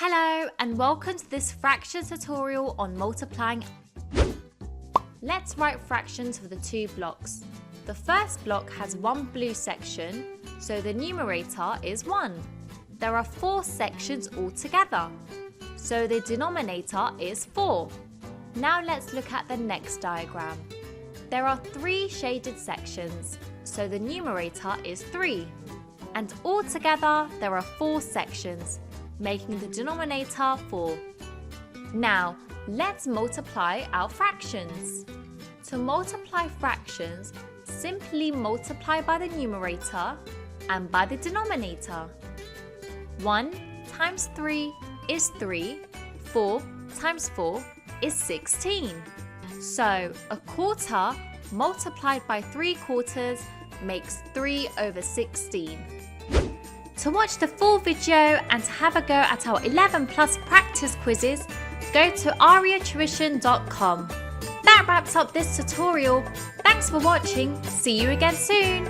Hello and welcome to this fraction tutorial on multiplying. Let's write fractions for the two blocks. The first block has one blue section, so the numerator is 1. There are 4 sections altogether, so the denominator is 4. Now let's look at the next diagram. There are 3 shaded sections, so the numerator is 3. And altogether there are 4 sections, making the denominator 4. Now, let's multiply our fractions. To multiply fractions, simply multiply by the numerator and by the denominator. 1 times 3 is 3, 4 times 4 is 16. So, a quarter multiplied by 3/4 makes 3 over 16. To watch the full video and to have a go at our 11 plus practice quizzes, go to ariatuition.com. That wraps up this tutorial. Thanks for watching. See you again soon.